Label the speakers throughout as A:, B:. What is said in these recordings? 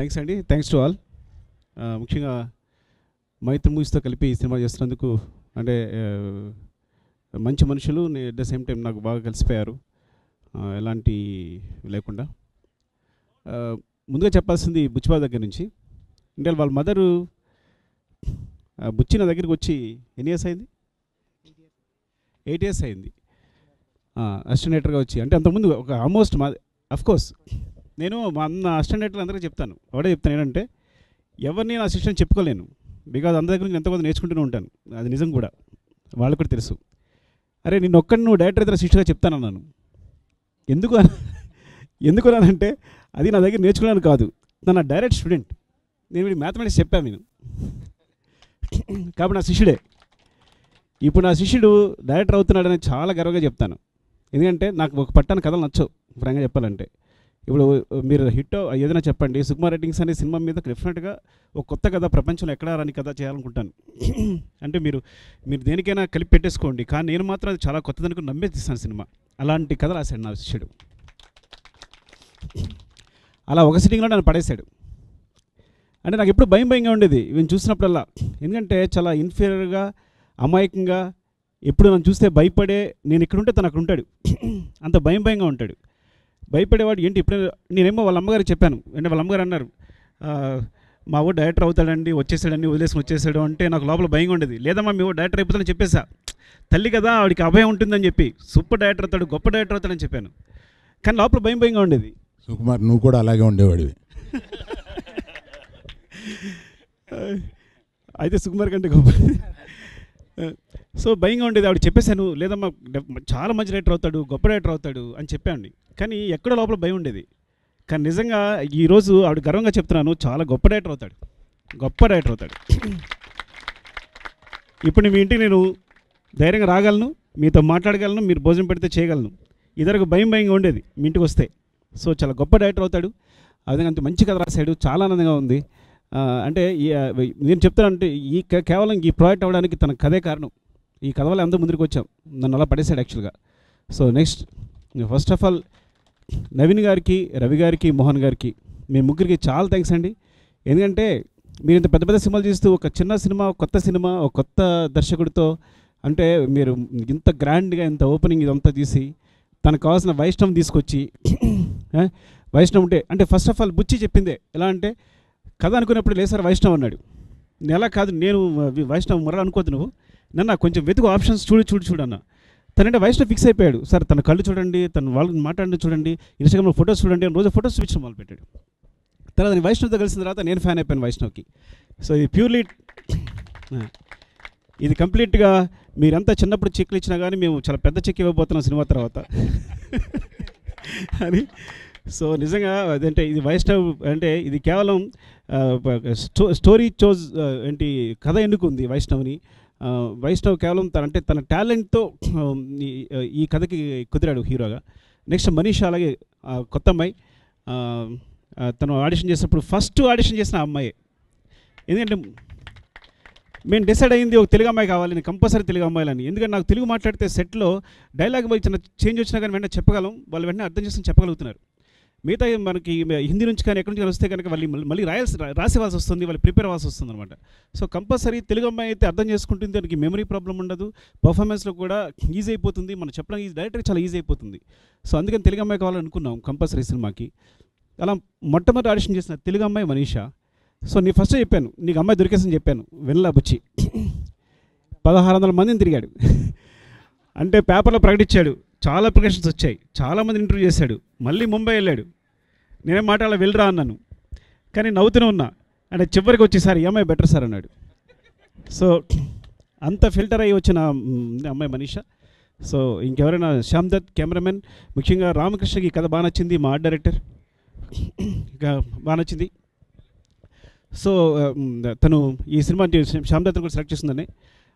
A: Thanks అండి, thanks to all. ముఖ్యంగా మైత్రి మూవీస్తో కలిపి ఈ సినిమా చేస్తున్నందుకు, అంటే మంచి మనుషులు ఎట్ ద సేమ్ టైం నాకు బాగా కలిసిపోయారు, ఎలాంటి లేకుండా. ముందుగా చెప్పాల్సింది బుచ్చిబాబు దగ్గర నుంచి. అంటే వాళ్ళ మదరు బుచ్చి నా దగ్గరికి వచ్చి ఎన్ని ఇయర్స్ అయింది? 8 years అయింది అసిస్టెంట్ డైరెక్టర్గా వచ్చి. అంటే అంతకుముందు ఒక ఆల్మోస్ట్ మా అఫ్కోర్స్ నేను మా అన్న అసిస్టెంట్ డైరెక్టర్ అందరికీ చెప్తాను, ఒకటే చెప్తాను ఏంటంటే ఎవరిని నా అసిస్టెంట్ చెప్పుకోలేను, బికాజ్ అందరి దగ్గర నుంచి ఎంతమంది నేర్చుకుంటూనే ఉంటాను, అది నిజం కూడా, వాళ్ళకు కూడా తెలుసు. అరే నిన్ను ఒక్కడిని నువ్వు డైరెక్టర్ దగ్గర శిష్యుగా చెప్తానన్నాను. ఎందుకు అనంటే అది నా దగ్గర నేర్చుకున్నాను కాదు, నా డైరెక్ట్ స్టూడెంట్, నేను వీడి మ్యాథమెటిక్స్ చెప్పాను నేను, కాబట్టి నా శిష్యుడే. ఇప్పుడు నా శిష్యుడు డైరెక్టర్ అవుతున్నాడని చాలా గర్వంగా చెప్తాను, ఎందుకంటే నాకు ఒక పట్టాన కథలు నచ్చవు ఫ్రాంక్గా చెప్పాలంటే. ఇప్పుడు మీరు హిట్ ఏదైనా చెప్పండి, సుకుమార్ రైటింగ్స్ అనే సినిమా మీద డెఫినెట్గా ఒక కొత్త కథ ప్రపంచంలో ఎక్కడా రాని కథ చేయాలనుకుంటాను. అంటే మీరు దేనికైనా కలిపి పెట్టేసుకోండి, కానీ నేను మాత్రం అది చాలా కొత్తదనుకుని నమ్మేస్తాను సినిమా. అలాంటి కథ రాశాడు నా శిష్యుడు. అలా ఒక సిట్టింగ్లో నన్ను పడేశాడు. అంటే నాకు ఎప్పుడు భయంగా ఉండేది ఈవెన్ చూసినప్పుడల్లా, ఎందుకంటే చాలా ఇన్ఫీరియర్గా అమాయకంగా, ఎప్పుడు నన్ను చూస్తే భయపడే, నేను ఇక్కడ ఉంటే తను అక్కడ ఉంటాడు, అంత భయంగా ఉంటాడు. భయపడేవాడు ఏంటి. ఇప్పుడు నేనేమో వాళ్ళ అమ్మగారికి చెప్పాను, అంటే వాళ్ళ అమ్మగారు అన్నారు మా ఊరు డైరెక్టర్ అవుతాడండి, వచ్చేసాడని వదిలేసుకుని వచ్చేసాడు అంటే నాకు లోపల భయంగా ఉండేది. లేదమ్మా మీ ఊరు డైరెక్టర్ అయిపోతాడని చెప్పేసా, తల్లి కదా ఆవిడికి అభయం ఉంటుందని చెప్పి, సూపర్ డైరెక్టర్ అవుతాడు, గొప్ప డైరెక్టర్ అవుతాడని చెప్పాను, కానీ లోపల భయంగా ఉండేది.
B: సుకుమార్ నువ్వు కూడా అలాగే ఉండేవాడివి.
A: అయితే సుకుమార్ కంటే గొప్ప. సో భయంగా ఉండేది. ఆవిడ చెప్పేశాను, లేదమ్మా చాలా మంచి డైరెక్టర్ అవుతాడు, గొప్ప డైరెక్టర్ అవుతాడు అని చెప్పాను, కానీ ఎక్కడో లోపల భయం ఉండేది. కానీ నిజంగా ఈరోజు ఆవిడ గర్వంగా చెప్తున్నాను, చాలా గొప్ప డైరెక్టర్ అవుతాడు. ఇప్పుడు మీ ఇంటికి నేను ధైర్యంగా రాగలను, మీతో మాట్లాడగలను, మీరు భోజనం పెడితే చేయగలను. ఇద్దరికి భయంగా ఉండేది మీ ఇంటికి వస్తే. సో చాలా గొప్ప డైరెక్టర్ అవుతాడు. అదే అంత మంచి కథ రాశాడు, చాలా ఆనందంగా ఉంది. అంటే నేను చెప్తానంటే కేవలం ఈ ప్రాజెక్ట్ అవ్వడానికి తన కథే కారణం. ఈ కథ వల్ల అందరూ ముందుకు వచ్చాం, నన్ను అలా పడేశాడు యాక్చువల్గా. So next first of all Naveen గారికి, రవి గారికి, మోహన్ గారికి, మీ ముగ్గురికి చాలా థ్యాంక్స్ అండి. ఎందుకంటే మీరు ఇంత పెద్ద సినిమాలు చేస్తూ ఒక చిన్న సినిమా, కొత్త సినిమా, ఒక కొత్త దర్శకుడితో, అంటే మీరు ఇంత గ్రాండ్గా ఇంత ఓపెనింగ్ ఇదంతా తీసి తనకు కావాల్సిన వైష్ణవం తీసుకొచ్చి, వైష్ణవ్ అంటే ఫస్ట్ ఆఫ్ ఆల్ బుచ్చి చెప్పిందే ఎలా అంటే, కథ అనుకున్నప్పుడు లేదు సార్ వైష్ణవ్ అన్నాడు. నేను ఎలా కాదు, నేను వైష్ణవ్ మరలా అనుకోద్దు, నువ్వు నన్ను కొంచెం వెతుకు ఆప్షన్స్ చూడు అన్న. తనంటే వైష్ణవ్ ఫిక్స్ అయిపోయాడు. సార్ తన కళ్ళు చూడండి, తన వాళ్ళని మాట్లాడి చూడండి, ఇన్స్టాగ్రామ్లో ఫొటోస్ చూడండి అని రోజు ఫొటోస్ చూపించడం మొదలు పెట్టాడు. తర్వాత నేను వైష్ణవ్తో కలిసిన తర్వాత నేను ఫ్యాన్ అయిపోయాను వైష్ణవ్కి. సో ఇది ప్యూర్లీ, ఇది కంప్లీట్గా మీరంతా చిన్నప్పుడు చెక్లు ఇచ్చినా కానీ మేము చాలా పెద్ద చెక్ ఇవ్వబోతున్నాం సినిమా తర్వాత అని. సో నిజంగా అదంటే ఇది వైష్ణవ్ అంటే ఇది కేవలం స్టోరీ చోజ్ ఏంటి కథ ఎన్నుకుంది వైష్ణవ్ని. వైష్ణవ్ కేవలం తన టాలెంట్తో ఈ కథకి కుదిరాడు హీరోగా. నెక్స్ట్ మనీషా, అలాగే కొత్త అమ్మాయి, తను ఆడిషన్ చేసినప్పుడు ఫస్ట్ ఆడిషన్ చేసిన అమ్మాయి. ఎందుకంటే మేము డిసైడ్ అయింది ఒక తెలుగు అమ్మాయి కావాలి, నేను కంపల్సరీ తెలుగు అమ్మాయిలని. ఎందుకంటే నాకు తెలుగు మాట్లాడితే సెట్లో డైలాగ్ పోయి చిన్న చేంజ్ వచ్చినా కానీ వెంటనే చెప్పగలం, వాళ్ళు వెంటనే అర్థం చేసుకుని చెప్పగలుగుతున్నారు. మిగతా మనకి హిందీ నుంచి కానీ ఎక్కడి నుంచి వస్తే కనుక మళ్ళీ రాసేవాల్సి వస్తుంది, వాళ్ళు ప్రిపేర్ అవ్వాల్సి వస్తుంది అనమాట. సో కంపల్సరీ తెలుగు అమ్మాయి అయితే అర్థం చేసుకుంటుంది, దానికి మెమరీ ప్రాబ్లం ఉండదు, పర్ఫార్మెన్స్లో కూడా ఈజీ అయిపోతుంది, మనం చెప్పడం డైరెక్ట్గా చాలా ఈజీ అయిపోతుంది. సో అందుకని తెలుగు అమ్మాయి కావాలనుకున్నాం కంపల్సరీ సినిమాకి. అలా మొట్టమొదటి ఆడిషన్ చేసిన తెలుగు అమ్మాయి మనీషా. సో నేను ఫస్ట్ చెప్పాను, నీకు అమ్మాయి దొరికేసని చెప్పాను, వెళ్ళా బుచ్చి 1600 మందిని తిరిగాడు. అంటే పేపర్లో ప్రకటించాడు, చాలా అప్లికేషన్స్ వచ్చాయి, చాలామంది ఇంటర్వ్యూ చేశాడు, మళ్ళీ ముంబై వెళ్ళాడు. నేనేం మాట అలా వెళ్ళరా అన్నాను, కానీ నవ్వుతూనే ఉన్నా. అంటే చివరికి వచ్చేసారి ఈ అమ్మాయి బెటర్ సార్ అన్నాడు. సో అంత ఫిల్టర్ అయ్యి వచ్చిన అమ్మాయి మనీషా. సో ఇంకెవరైనా శ్యామ్ దత్ కెమెరామెన్, ముఖ్యంగా రామకృష్ణకి ఈ కథ బాగా నచ్చింది, మా ఆర్ట్ డైరెక్టర్ ఇంకా బాగా నచ్చింది. సో తను ఈ సినిమా శ్యామ్ దత్ కూడా సెలెక్ట్ చేస్తుందని.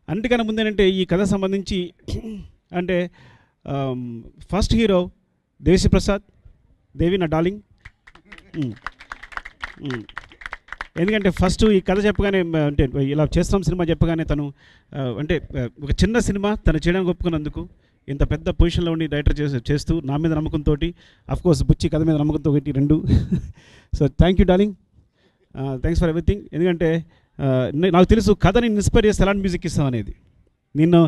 A: అన్నిటికన్నా ముందేంటంటే ఈ కథ సంబంధించి అంటే ఫస్ట్ హీరో దేవి ప్రసాద్, దేవి నా డార్లింగ్. ఎందుకంటే ఫస్ట్ ఈ కథ చెప్పగానే, అంటే ఇలా చేస్తాం సినిమా చెప్పగానే తను అంటే ఒక చిన్న సినిమా తను చేయడానికి ఒప్పుకున్నందుకు, ఇంత పెద్ద పొజిషన్లో ఉండి డైరెక్టర్ చేస్తూ నా మీద నమ్మకంతో, అఫ్కోర్స్ బుచ్చి కథ మీద నమ్మకంతో ఒకటి రెండు. So thank you darling. Thanks for everything. ఎందుకంటే నాకు తెలుసు కథ నేను ఇన్స్పైర్ చేస్తే ఎలాంటి మ్యూజిక్ ఇస్తాం అనేది. నిన్ను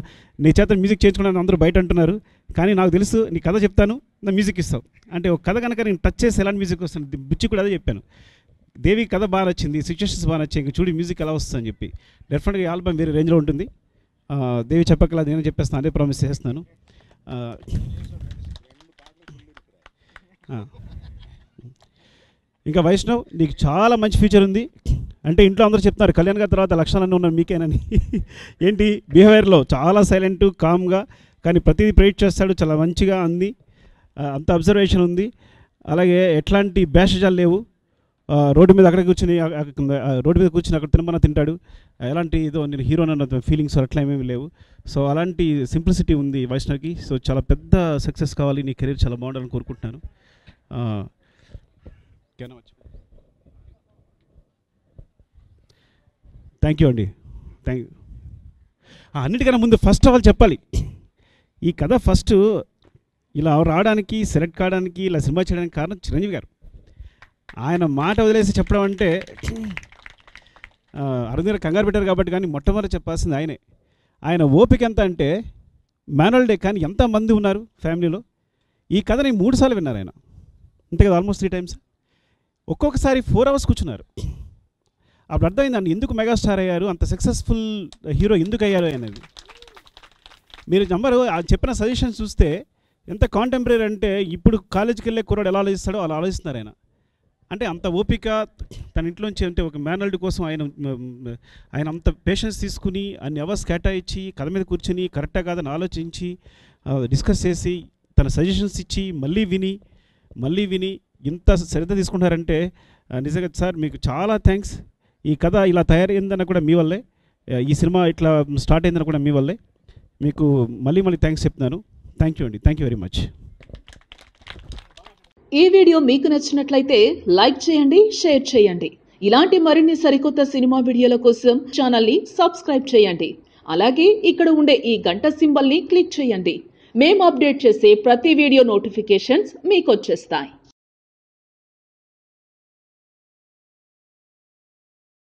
A: నీ చేత మ్యూజిక్ చేయించుకున్నాను అందరూ బయట అంటున్నారు, కానీ నాకు తెలుసు నీ కథ చెప్తాను, నా మ్యూజిక్ ఇస్తావు. అంటే ఒక కథ కనుక నేను టచ్ చేసి ఎలాంటి మ్యూజిక్ వస్తుంది, బుచ్చి కూడా అదే చెప్పాను. దేవి కథ బాగా నచ్చింది, సిచ్యువేషన్స్ బాగా నచ్చాయి, ఇంక చూడు మ్యూజిక్ ఎలా వస్తుందని చెప్పి. డెఫినెట్గా ఈ ఆల్బమ్ వేరే రేంజ్లో ఉంటుంది. దేవి చెప్పకలా నేను చెప్పేస్తాను, అదే ప్రామిస్ చేస్తున్నాను. ఇంకా వైష్ణవ్ నీకు చాలా మంచి ఫ్యూచర్ ఉంది. అంటే ఇంట్లో అందరూ చెప్తున్నారు కళ్యాణ్ గారి తర్వాత లక్షణాలన్నీ ఉన్నారు మీకేనని. ఏంటి బిహేవియర్లో చాలా సైలెంట్ కామ్గా, కానీ ప్రతిదీ ప్రేట్ చేస్తాడు, చాలా మంచిగా అంది, అంత అబ్జర్వేషన్ ఉంది. అలాగే ఎట్లాంటి భేషజాలు లేవు. రోడ్డు మీద అక్కడ కూర్చుని అక్కడ తినమన్నా తింటాడు. ఎలాంటి ఏదో నేను హీరో అన్న ఫీలింగ్స్ అట్లా ఏమేమి లేవు. సో అలాంటి సింప్లిసిటీ ఉంది వైష్ణవ్కి. సో చాలా పెద్ద సక్సెస్ కావాలి, నీ కెరీర్ చాలా బాగుండాలని కోరుకుంటున్నాను. థ్యాంక్ యూ అండి, థ్యాంక్ యూ. అన్నిటికన్నా ముందు ఫస్ట్ ఆఫ్ ఆల్ చెప్పాలి, ఈ కథ ఫస్ట్ ఇలా రావడానికి, సెలెక్ట్ కావడానికి, ఇలా సినిమా చేయడానికి కారణం చిరంజీవి గారు. ఆయన మాట వదిలేసి చెప్పడం అంటే అరుణ్ గారు కంగారు పెట్టారు కాబట్టి, కానీ మొట్టమొదటి చెప్పాల్సింది ఆయనే. ఆయన ఓపిక ఎంత అంటే మాన్యువల్ డే కానీ ఎంతమంది ఉన్నారు ఫ్యామిలీలో. ఈ కథ నేను 3 సార్లు విన్నారు ఆయన, అంతే కదా, ఆల్మోస్ట్ 3 times. ఒక్కొక్కసారి 4 hours కూర్చున్నారు. అప్పుడు అర్థమైందండి ఎందుకు మెగాస్టార్ అయ్యారు, అంత సక్సెస్ఫుల్ హీరో ఎందుకు అయ్యారు అనేది. మీరు నంబరు చెప్పిన సజెషన్స్ చూస్తే ఎంత కాంటెంపరీ అంటే, ఇప్పుడు కాలేజీకి వెళ్ళే కుర్రాడు ఎలా ఆలోచిస్తాడో అలా ఆలోచిస్తున్నారు ఆయన. అంటే అంత ఓపిక తన ఇంట్లోంచి, అంటే ఒక మ్యానల్డ్ కోసం ఆయన అంత పేషెన్స్ తీసుకుని అన్ని అవర్స్ కేటాయించి కథ మీద కూర్చొని కరెక్టా కాదని ఆలోచించి డిస్కస్ చేసి తన సజెషన్స్ ఇచ్చి మళ్ళీ విని ఇంత శ్రద్ధ తీసుకుంటారంటే నిజంగా సార్ మీకు చాలా థ్యాంక్స్. ఈ కథ ఇలా తయారైందన్న కూడా మీ వల్లే, ఈ సినిమా ఇట్లా స్టార్ట్ అయిందన్న కూడా మీ వల్లే. మీకు మళ్ళీ థ్యాంక్స్ చెప్తున్నాను. థ్యాంక్ యూ అండి, థ్యాంక్ యూ వెరీ మచ్.
C: ఈ వీడియో మీకు నచ్చినట్లయితే లైక్ చేయండి, షేర్ చేయండి. ఇలాంటి మరిన్ని సరికొత్త సినిమా వీడియోల కోసం ఛానల్ని సబ్స్క్రైబ్ చేయండి. అలాగే ఇక్కడ ఉండే ఈ గంట సింబల్ని క్లిక్ చేయండి. మేము అప్డేట్ చేసే ప్రతి వీడియో నోటిఫికేషన్స్ మీకు వచ్చేస్తాయి.